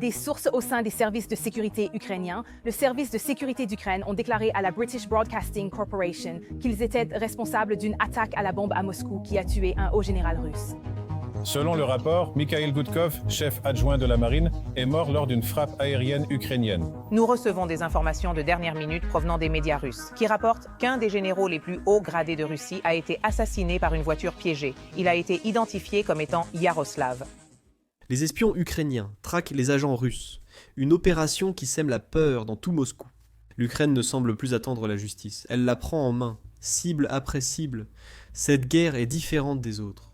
Des sources au sein des services de sécurité ukrainiens, le service de sécurité d'Ukraine ont déclaré à la British Broadcasting Corporation qu'ils étaient responsables d'une attaque à la bombe à Moscou qui a tué un haut général russe. Selon le rapport, Mikhail Gudkov, chef adjoint de la marine, est mort lors d'une frappe aérienne ukrainienne. Nous recevons des informations de dernière minute provenant des médias russes qui rapportent qu'un des généraux les plus hauts gradés de Russie a été assassiné par une voiture piégée. Il a été identifié comme étant Yaroslav. Les espions ukrainiens traquent les agents russes, une opération qui sème la peur dans tout Moscou. L'Ukraine ne semble plus attendre la justice, elle la prend en main, cible après cible. Cette guerre est différente des autres.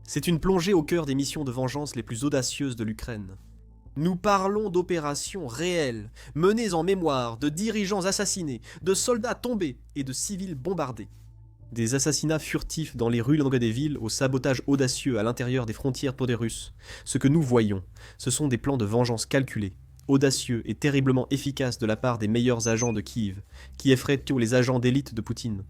C'est une plongée au cœur des missions de vengeance les plus audacieuses de l'Ukraine. Nous parlons d'opérations réelles, menées en mémoire de dirigeants assassinés, de soldats tombés et de civils bombardés. Des assassinats furtifs dans les rues des villes au sabotage audacieux à l'intérieur des frontières pour des Russes. Ce que nous voyons, ce sont des plans de vengeance calculés, audacieux et terriblement efficaces de la part des meilleurs agents de Kiev, qui effraient tous les agents d'élite de Poutine.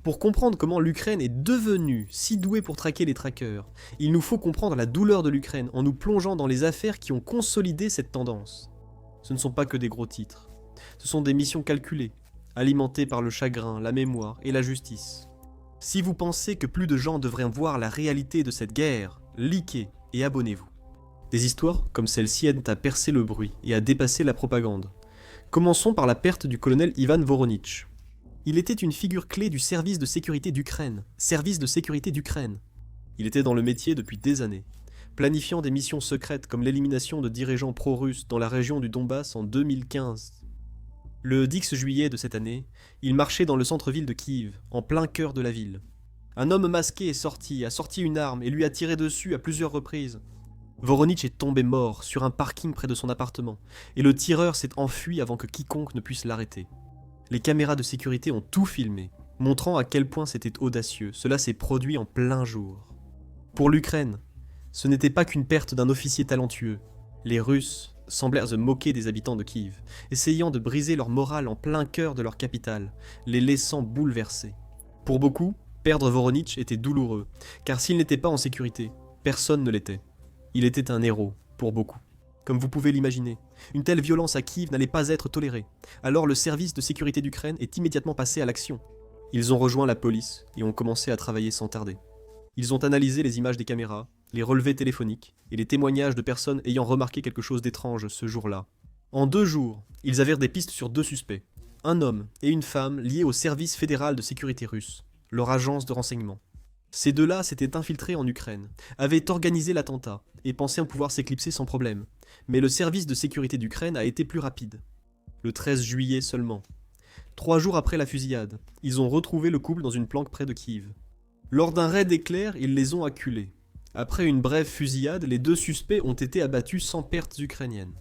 Pour comprendre comment l'Ukraine est devenue si douée pour traquer les traqueurs, il nous faut comprendre la douleur de l'Ukraine en nous plongeant dans les affaires qui ont consolidé cette tendance. Ce ne sont pas que des gros titres. Ce sont des missions calculées, alimentées par le chagrin, la mémoire et la justice. Si vous pensez que plus de gens devraient voir la réalité de cette guerre, likez et abonnez-vous. Des histoires comme celle-ci aident à percer le bruit et à dépasser la propagande. Commençons par la perte du colonel Ivan Voronitch. Il était une figure clé du service de sécurité d'Ukraine. Il était dans le métier depuis des années, planifiant des missions secrètes comme l'élimination de dirigeants pro-russes dans la région du Donbass en 2015. Le 10 juillet de cette année, il marchait dans le centre-ville de Kiev, en plein cœur de la ville. Un homme masqué a sorti une arme et lui a tiré dessus à plusieurs reprises. Voronitch est tombé mort sur un parking près de son appartement, et le tireur s'est enfui avant que quiconque ne puisse l'arrêter. Les caméras de sécurité ont tout filmé, montrant à quel point c'était audacieux. Cela s'est produit en plein jour. Pour l'Ukraine, ce n'était pas qu'une perte d'un officier talentueux. Les Russes semblèrent se moquer des habitants de Kiev, essayant de briser leur morale en plein cœur de leur capitale, les laissant bouleversés. Pour beaucoup, perdre Voronitch était douloureux, car s'il n'était pas en sécurité, personne ne l'était. Il était un héros, pour beaucoup. Comme vous pouvez l'imaginer, une telle violence à Kiev n'allait pas être tolérée. Alors le service de sécurité d'Ukraine est immédiatement passé à l'action. Ils ont rejoint la police et ont commencé à travailler sans tarder. Ils ont analysé les images des caméras, les relevés téléphoniques et les témoignages de personnes ayant remarqué quelque chose d'étrange ce jour-là. En 2 jours, ils avirent des pistes sur 2 suspects, un homme et une femme liés au service fédéral de sécurité russe, leur agence de renseignement. Ces deux-là s'étaient infiltrés en Ukraine, avaient organisé l'attentat et pensaient pouvoir s'éclipser sans problème. Mais le service de sécurité d'Ukraine a été plus rapide. Le 13 juillet seulement. 3 jours après la fusillade, ils ont retrouvé le couple dans une planque près de Kiev. Lors d'un raid éclair, ils les ont acculés. Après une brève fusillade, les 2 suspects ont été abattus sans pertes ukrainiennes.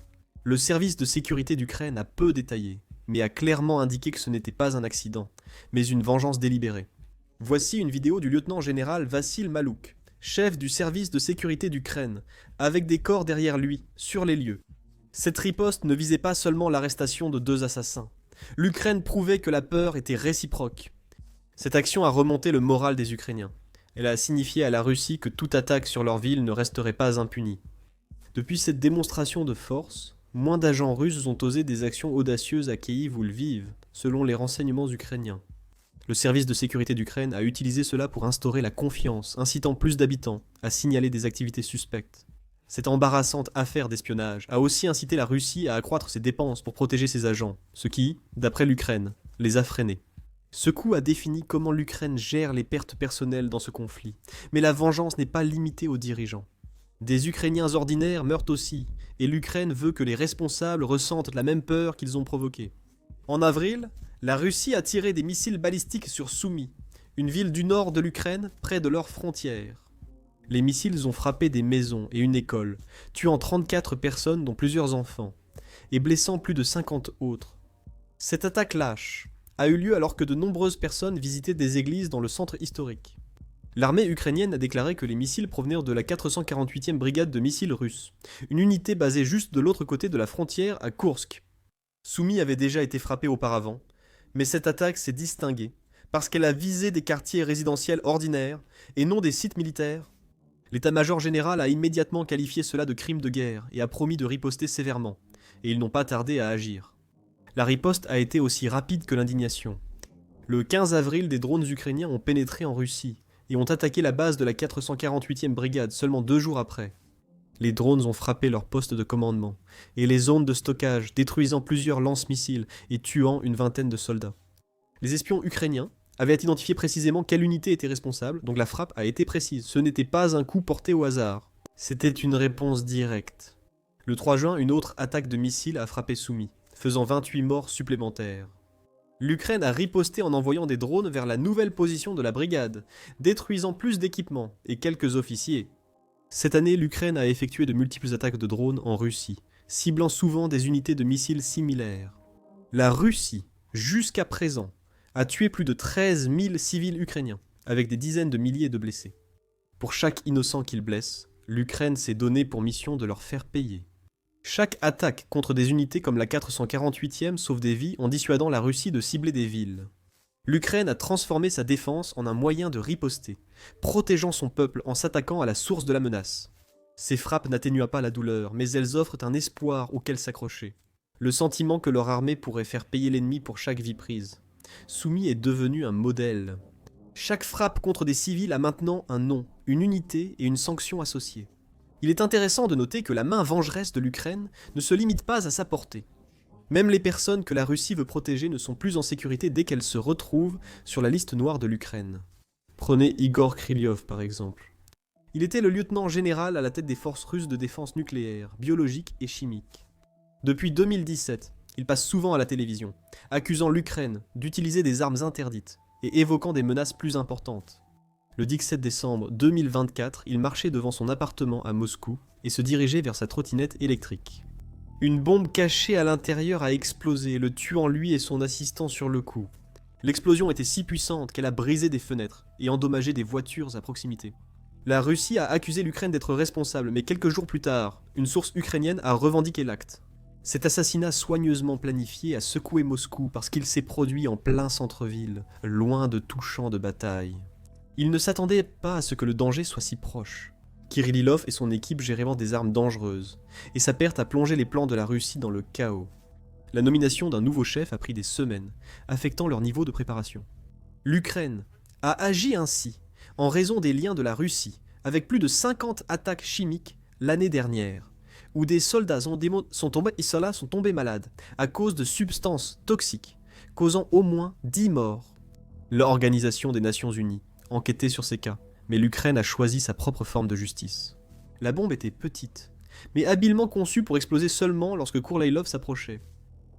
Le service de sécurité d'Ukraine a peu détaillé, mais a clairement indiqué que ce n'était pas un accident, mais une vengeance délibérée. Voici une vidéo du lieutenant-général Vassil Malouk, chef du service de sécurité d'Ukraine, avec des corps derrière lui, sur les lieux. Cette riposte ne visait pas seulement l'arrestation de 2 assassins. L'Ukraine prouvait que la peur était réciproque. Cette action a remonté le moral des Ukrainiens. Elle a signifié à la Russie que toute attaque sur leur ville ne resterait pas impunie. Depuis cette démonstration de force, moins d'agents russes ont osé des actions audacieuses à Kiev ou Lviv, selon les renseignements ukrainiens. Le service de sécurité d'Ukraine a utilisé cela pour instaurer la confiance, incitant plus d'habitants à signaler des activités suspectes. Cette embarrassante affaire d'espionnage a aussi incité la Russie à accroître ses dépenses pour protéger ses agents, ce qui, d'après l'Ukraine, les a freinés. Ce coup a défini comment l'Ukraine gère les pertes personnelles dans ce conflit, mais la vengeance n'est pas limitée aux dirigeants. Des Ukrainiens ordinaires meurent aussi, et l'Ukraine veut que les responsables ressentent la même peur qu'ils ont provoquée. En avril, la Russie a tiré des missiles balistiques sur Soumy, une ville du nord de l'Ukraine, près de leurs frontières. Les missiles ont frappé des maisons et une école, tuant 34 personnes dont plusieurs enfants, et blessant plus de 50 autres. Cette attaque lâche a eu lieu alors que de nombreuses personnes visitaient des églises dans le centre historique. L'armée ukrainienne a déclaré que les missiles provenaient de la 448e brigade de missiles russes, une unité basée juste de l'autre côté de la frontière à Koursk. Soumy avait déjà été frappée auparavant, mais cette attaque s'est distinguée parce qu'elle a visé des quartiers résidentiels ordinaires et non des sites militaires. L'état-major général a immédiatement qualifié cela de crime de guerre et a promis de riposter sévèrement, et ils n'ont pas tardé à agir. La riposte a été aussi rapide que l'indignation. Le 15 avril, des drones ukrainiens ont pénétré en Russie et ont attaqué la base de la 448e brigade seulement 2 jours après. Les drones ont frappé leurs postes de commandement et les zones de stockage, détruisant plusieurs lance-missiles et tuant une vingtaine de soldats. Les espions ukrainiens avaient identifié précisément quelle unité était responsable, donc la frappe a été précise. Ce n'était pas un coup porté au hasard. C'était une réponse directe. Le 3 juin, une autre attaque de missiles a frappé Soumy, faisant 28 morts supplémentaires. L'Ukraine a riposté en envoyant des drones vers la nouvelle position de la brigade, détruisant plus d'équipements et quelques officiers. Cette année, l'Ukraine a effectué de multiples attaques de drones en Russie, ciblant souvent des unités de missiles similaires. La Russie, jusqu'à présent, a tué plus de 13 000 civils ukrainiens, avec des dizaines de milliers de blessés. Pour chaque innocent qu'il blesse, l'Ukraine s'est donné pour mission de leur faire payer. Chaque attaque contre des unités comme la 448e sauve des vies en dissuadant la Russie de cibler des villes. L'Ukraine a transformé sa défense en un moyen de riposter, protégeant son peuple en s'attaquant à la source de la menace. Ces frappes n'atténuent pas la douleur, mais elles offrent un espoir auquel s'accrocher. Le sentiment que leur armée pourrait faire payer l'ennemi pour chaque vie prise. Soumy est devenu un modèle. Chaque frappe contre des civils a maintenant un nom, une unité et une sanction associée. Il est intéressant de noter que la main vengeresse de l'Ukraine ne se limite pas à sa portée. Même les personnes que la Russie veut protéger ne sont plus en sécurité dès qu'elles se retrouvent sur la liste noire de l'Ukraine. Prenez Igor Kryliov par exemple. Il était le lieutenant général à la tête des forces russes de défense nucléaire, biologique et chimique. Depuis 2017, il passe souvent à la télévision, accusant l'Ukraine d'utiliser des armes interdites et évoquant des menaces plus importantes. Le 17 décembre 2024, il marchait devant son appartement à Moscou et se dirigeait vers sa trottinette électrique. Une bombe cachée à l'intérieur a explosé, le tuant lui et son assistant sur le coup. L'explosion était si puissante qu'elle a brisé des fenêtres et endommagé des voitures à proximité. La Russie a accusé l'Ukraine d'être responsable, mais quelques jours plus tard, une source ukrainienne a revendiqué l'acte. Cet assassinat soigneusement planifié a secoué Moscou parce qu'il s'est produit en plein centre-ville, loin de tout champ de bataille. Il ne s'attendait pas à ce que le danger soit si proche. Kirillov et son équipe géraient des armes dangereuses, et sa perte a plongé les plans de la Russie dans le chaos. La nomination d'un nouveau chef a pris des semaines, affectant leur niveau de préparation. L'Ukraine a agi ainsi en raison des liens de la Russie, avec plus de 50 attaques chimiques l'année dernière, où des soldats sont tombés malades à cause de substances toxiques, causant au moins 10 morts. L'Organisation des Nations Unies enquêtait sur ces cas, mais l'Ukraine a choisi sa propre forme de justice. La bombe était petite, mais habilement conçue pour exploser seulement lorsque Kourleïlov s'approchait.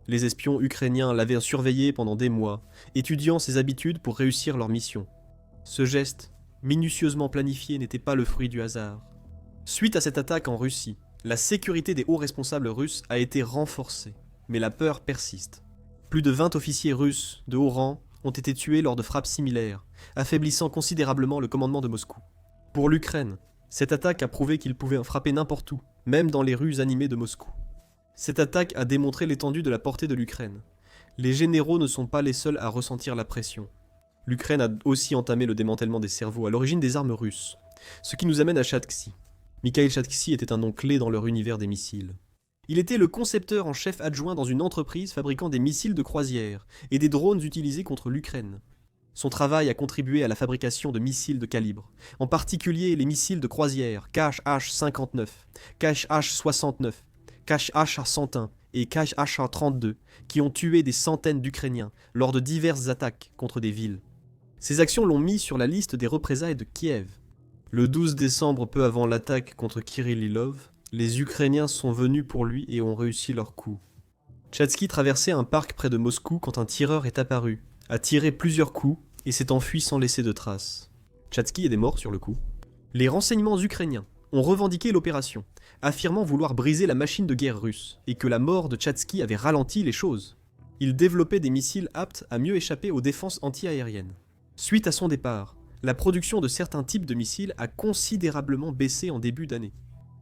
Les espions ukrainiens l'avaient surveillé pendant des mois, étudiant ses habitudes pour réussir leur mission. Ce geste, minutieusement planifié, n'était pas le fruit du hasard. Suite à cette attaque en Russie, la sécurité des hauts responsables russes a été renforcée, mais la peur persiste. Plus de 20 officiers russes de haut rang ont été tués lors de frappes similaires, affaiblissant considérablement le commandement de Moscou. Pour l'Ukraine, cette attaque a prouvé qu'ils pouvaient frapper n'importe où, même dans les rues animées de Moscou. Cette attaque a démontré l'étendue de la portée de l'Ukraine. Les généraux ne sont pas les seuls à ressentir la pression. L'Ukraine a aussi entamé le démantèlement des cerveaux à l'origine des armes russes, ce qui nous amène à Chatsky. Mikhail Chatsky était un nom clé dans leur univers des missiles. Il était le concepteur en chef adjoint dans une entreprise fabriquant des missiles de croisière et des drones utilisés contre l'Ukraine. Son travail a contribué à la fabrication de missiles de calibre, en particulier les missiles de croisière Kh-H-59, Kh-H-69, Kh-H-101 et Kh-H-32 qui ont tué des centaines d'Ukrainiens lors de diverses attaques contre des villes. Ces actions l'ont mis sur la liste des représailles de Kiev. Le 12 décembre, peu avant l'attaque contre Kirillov, les Ukrainiens sont venus pour lui et ont réussi leur coup. Chatsky traversait un parc près de Moscou quand un tireur est apparu, a tiré plusieurs coups et s'est enfui sans laisser de traces. Chatsky est mort sur le coup. Les renseignements ukrainiens ont revendiqué l'opération, affirmant vouloir briser la machine de guerre russe et que la mort de Chatsky avait ralenti les choses. Il développait des missiles aptes à mieux échapper aux défenses anti-aériennes. Suite à son départ, la production de certains types de missiles a considérablement baissé en début d'année.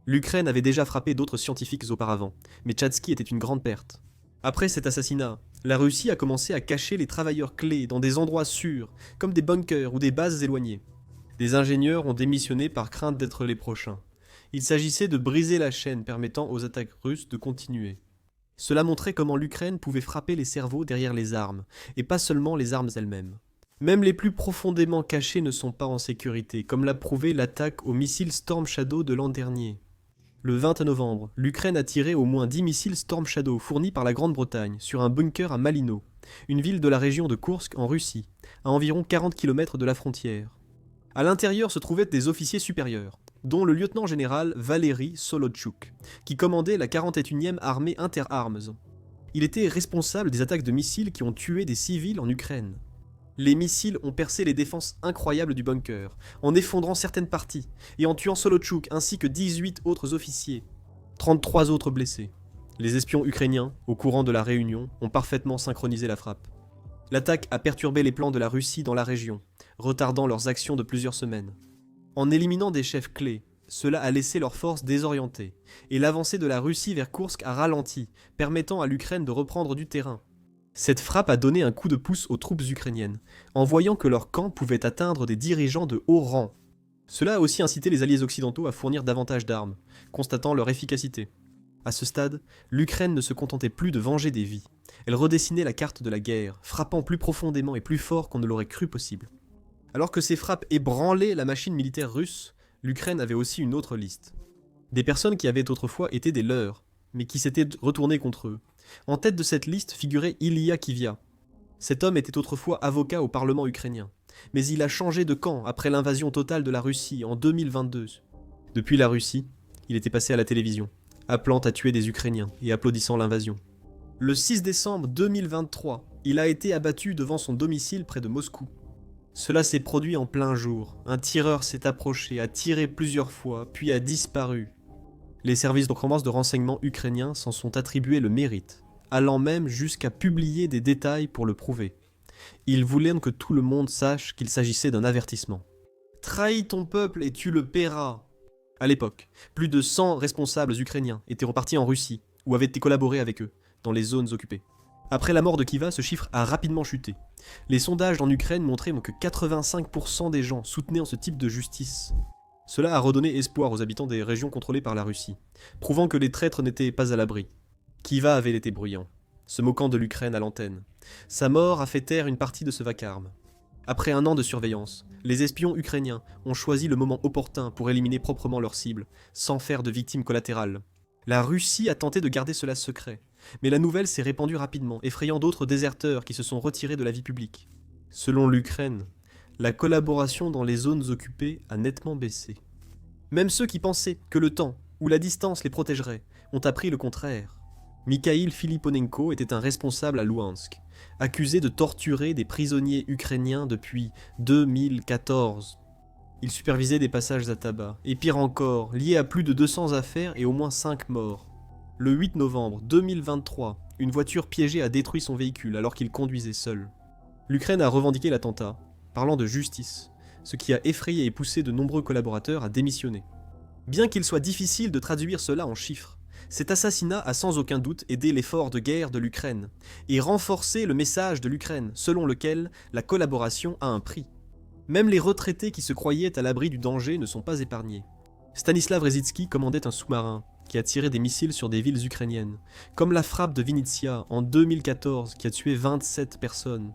L'Ukraine avait déjà frappé d'autres scientifiques auparavant, mais Chatsky était une grande perte. Après cet assassinat, la Russie a commencé à cacher les travailleurs clés dans des endroits sûrs, comme des bunkers ou des bases éloignées. Des ingénieurs ont démissionné par crainte d'être les prochains. Il s'agissait de briser la chaîne permettant aux attaques russes de continuer. Cela montrait comment l'Ukraine pouvait frapper les cerveaux derrière les armes, et pas seulement les armes elles-mêmes. Même les plus profondément cachés ne sont pas en sécurité, comme l'a prouvé l'attaque aux missiles Storm Shadow de l'an dernier. Le 20 novembre, l'Ukraine a tiré au moins 10 missiles Storm Shadow fournis par la Grande-Bretagne sur un bunker à Malino, une ville de la région de Koursk en Russie, à environ 40 km de la frontière. À l'intérieur se trouvaient des officiers supérieurs, dont le lieutenant-général Valery Solotchuk, qui commandait la 41e armée Interarms. Il était responsable des attaques de missiles qui ont tué des civils en Ukraine. Les missiles ont percé les défenses incroyables du bunker, en effondrant certaines parties, et en tuant Solotchuk ainsi que 18 autres officiers. 33 autres blessés. Les espions ukrainiens, au courant de la réunion, ont parfaitement synchronisé la frappe. L'attaque a perturbé les plans de la Russie dans la région, retardant leurs actions de plusieurs semaines. En éliminant des chefs clés, cela a laissé leurs forces désorientées, et l'avancée de la Russie vers Koursk a ralenti, permettant à l'Ukraine de reprendre du terrain. Cette frappe a donné un coup de pouce aux troupes ukrainiennes, en voyant que leur camp pouvait atteindre des dirigeants de haut rang. Cela a aussi incité les alliés occidentaux à fournir davantage d'armes, constatant leur efficacité. À ce stade, l'Ukraine ne se contentait plus de venger des vies. Elle redessinait la carte de la guerre, frappant plus profondément et plus fort qu'on ne l'aurait cru possible. Alors que ces frappes ébranlaient la machine militaire russe, l'Ukraine avait aussi une autre liste. Des personnes qui avaient autrefois été des leurs, mais qui s'étaient retournées contre eux. En tête de cette liste figurait Ilya Kivia. Cet homme était autrefois avocat au Parlement ukrainien, mais il a changé de camp après l'invasion totale de la Russie en 2022. Depuis la Russie, il était passé à la télévision, appelant à tuer des Ukrainiens et applaudissant l'invasion. Le 6 décembre 2023, il a été abattu devant son domicile près de Moscou. Cela s'est produit en plein jour. Un tireur s'est approché, a tiré plusieurs fois, puis a disparu. Les services de renseignement ukrainiens s'en sont attribués le mérite, allant même jusqu'à publier des détails pour le prouver. Ils voulaient que tout le monde sache qu'il s'agissait d'un avertissement. Trahis ton peuple et tu le paieras. À l'époque, plus de 100 responsables ukrainiens étaient repartis en Russie, ou avaient collaboré avec eux, dans les zones occupées. Après la mort de Kiva, ce chiffre a rapidement chuté. Les sondages en Ukraine montraient que 85% des gens soutenaient ce type de justice. Cela a redonné espoir aux habitants des régions contrôlées par la Russie, prouvant que les traîtres n'étaient pas à l'abri. Kiva avait été bruyant, se moquant de l'Ukraine à l'antenne. Sa mort a fait taire une partie de ce vacarme. Après un an de surveillance, les espions ukrainiens ont choisi le moment opportun pour éliminer proprement leurs cibles, sans faire de victimes collatérales. La Russie a tenté de garder cela secret, mais la nouvelle s'est répandue rapidement, effrayant d'autres déserteurs qui se sont retirés de la vie publique. Selon l'Ukraine, la collaboration dans les zones occupées a nettement baissé. Même ceux qui pensaient que le temps ou la distance les protégerait ont appris le contraire. Mikhail Filiponenko était un responsable à Louhansk, accusé de torturer des prisonniers ukrainiens depuis 2014. Il supervisait des passages à tabac, et pire encore, lié à plus de 200 affaires et au moins 5 morts. Le 8 novembre 2023, une voiture piégée a détruit son véhicule alors qu'il conduisait seul. L'Ukraine a revendiqué l'attentat, parlant de justice, ce qui a effrayé et poussé de nombreux collaborateurs à démissionner. Bien qu'il soit difficile de traduire cela en chiffres, cet assassinat a sans aucun doute aidé l'effort de guerre de l'Ukraine, et renforcé le message de l'Ukraine, selon lequel la collaboration a un prix. Même les retraités qui se croyaient à l'abri du danger ne sont pas épargnés. Stanislav Rezitsky commandait un sous-marin qui a tiré des missiles sur des villes ukrainiennes, comme la frappe de Vinnytsia en 2014 qui a tué 27 personnes.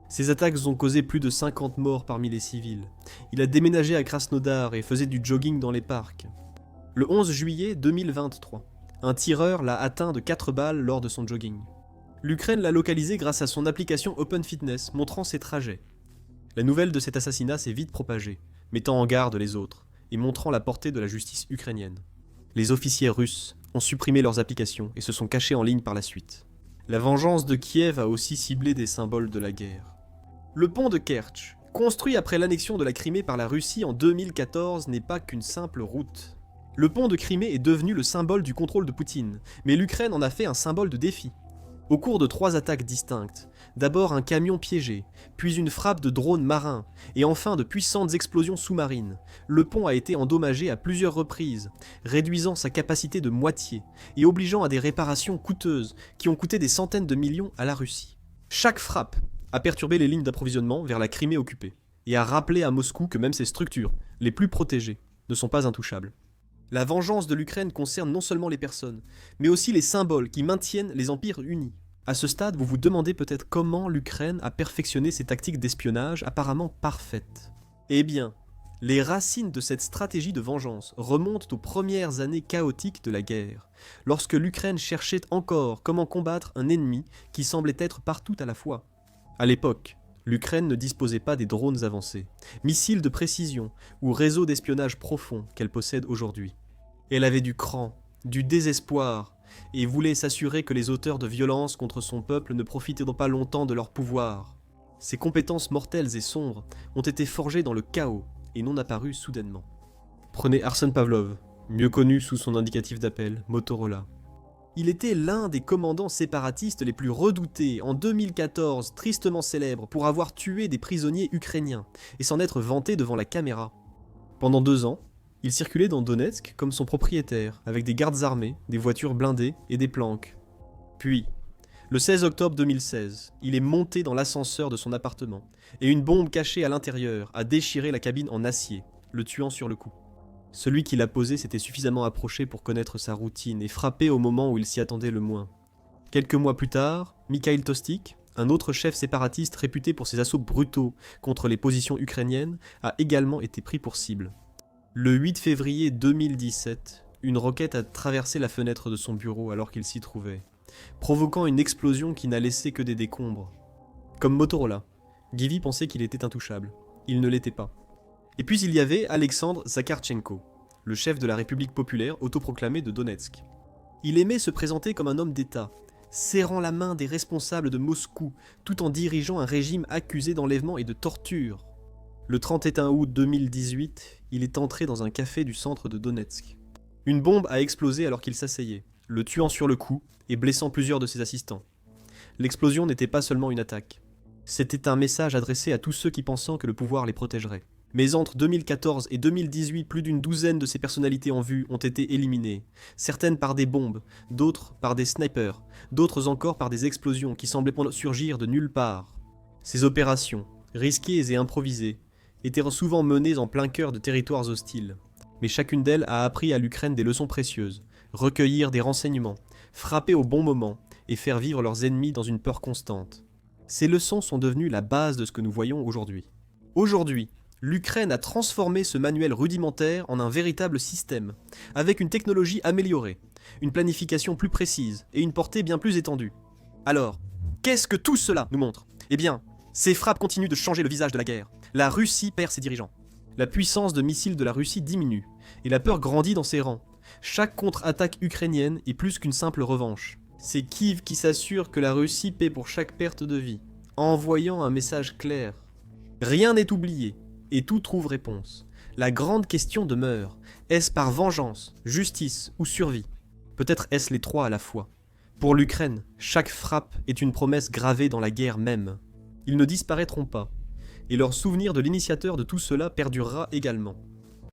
Ces attaques ont causé plus de 50 morts parmi les civils. Il a déménagé à Krasnodar et faisait du jogging dans les parcs. Le 11 juillet 2023, un tireur l'a atteint de 4 balles lors de son jogging. L'Ukraine l'a localisé grâce à son application OpenFitness montrant ses trajets. La nouvelle de cet assassinat s'est vite propagée, mettant en garde les autres et montrant la portée de la justice ukrainienne. Les officiers russes ont supprimé leurs applications et se sont cachés en ligne par la suite. La vengeance de Kiev a aussi ciblé des symboles de la guerre. Le pont de Kertch, construit après l'annexion de la Crimée par la Russie en 2014, n'est pas qu'une simple route. Le pont de Crimée est devenu le symbole du contrôle de Poutine, mais l'Ukraine en a fait un symbole de défi. Au cours de 3 attaques distinctes, d'abord un camion piégé, puis une frappe de drones marins, et enfin de puissantes explosions sous-marines, le pont a été endommagé à plusieurs reprises, réduisant sa capacité de moitié, et obligeant à des réparations coûteuses qui ont coûté des centaines de millions à la Russie. Chaque frappe a perturbé les lignes d'approvisionnement vers la Crimée occupée. et à rappeler à Moscou que même ses structures, les plus protégées, ne sont pas intouchables. La vengeance de l'Ukraine concerne non seulement les personnes, mais aussi les symboles qui maintiennent les empires unis. À ce stade, vous vous demandez peut-être comment l'Ukraine a perfectionné ses tactiques d'espionnage apparemment parfaites. Eh bien, les racines de cette stratégie de vengeance remontent aux premières années chaotiques de la guerre, lorsque l'Ukraine cherchait encore comment combattre un ennemi qui semblait être partout à la fois. À l'époque, l'Ukraine ne disposait pas des drones avancés, missiles de précision ou réseaux d'espionnage profond qu'elle possède aujourd'hui. Elle avait du cran, du désespoir, et voulait s'assurer que les auteurs de violences contre son peuple ne profitaient pas longtemps de leur pouvoir. Ces compétences mortelles et sombres ont été forgées dans le chaos et non apparues soudainement. Prenez Arsen Pavlov, mieux connu sous son indicatif d'appel, Motorola. Il était l'un des commandants séparatistes les plus redoutés, en 2014, tristement célèbre pour avoir tué des prisonniers ukrainiens et s'en être vanté devant la caméra. Pendant 2 ans, il circulait dans Donetsk comme son propriétaire, avec des gardes armés, des voitures blindées et des planques. Puis, le 16 octobre 2016, il est monté dans l'ascenseur de son appartement, et une bombe cachée à l'intérieur a déchiré la cabine en acier, le tuant sur le coup. Celui qui l'a posé s'était suffisamment approché pour connaître sa routine et frapper au moment où il s'y attendait le moins. Quelques mois plus tard, Mikhail Tostik, un autre chef séparatiste réputé pour ses assauts brutaux contre les positions ukrainiennes, a également été pris pour cible. Le 8 février 2017, une roquette a traversé la fenêtre de son bureau alors qu'il s'y trouvait, provoquant une explosion qui n'a laissé que des décombres. Comme Motorola, Givy pensait qu'il était intouchable. Il ne l'était pas. Et puis il y avait Alexandre Zakhartchenko, le chef de la République populaire autoproclamée de Donetsk. Il aimait se présenter comme un homme d'État, serrant la main des responsables de Moscou, tout en dirigeant un régime accusé d'enlèvement et de torture. Le 31 août 2018, il est entré dans un café du centre de Donetsk. Une bombe a explosé alors qu'il s'asseyait, le tuant sur le coup et blessant plusieurs de ses assistants. L'explosion n'était pas seulement une attaque. C'était un message adressé à tous ceux qui pensaient que le pouvoir les protégerait. Mais entre 2014 et 2018, plus d'une douzaine de ces personnalités en vue ont été éliminées. Certaines par des bombes, d'autres par des snipers, d'autres encore par des explosions qui semblaient surgir de nulle part. Ces opérations, risquées et improvisées, étaient souvent menées en plein cœur de territoires hostiles. Mais chacune d'elles a appris à l'Ukraine des leçons précieuses, recueillir des renseignements, frapper au bon moment et faire vivre leurs ennemis dans une peur constante. Ces leçons sont devenues la base de ce que nous voyons aujourd'hui. Aujourd'hui, l'Ukraine a transformé ce manuel rudimentaire en un véritable système, avec une technologie améliorée, une planification plus précise et une portée bien plus étendue. Alors, qu'est-ce que tout cela nous montre ? Eh bien, ces frappes continuent de changer le visage de la guerre. La Russie perd ses dirigeants. La puissance de missiles de la Russie diminue, et la peur grandit dans ses rangs. Chaque contre-attaque ukrainienne est plus qu'une simple revanche. C'est Kiev qui s'assure que la Russie paie pour chaque perte de vie, en envoyant un message clair. Rien n'est oublié, et tout trouve réponse. La grande question demeure, est-ce par vengeance, justice ou survie ? Peut-être est-ce les trois à la fois. Pour l'Ukraine, chaque frappe est une promesse gravée dans la guerre même. Ils ne disparaîtront pas, et leur souvenir de l'initiateur de tout cela perdurera également.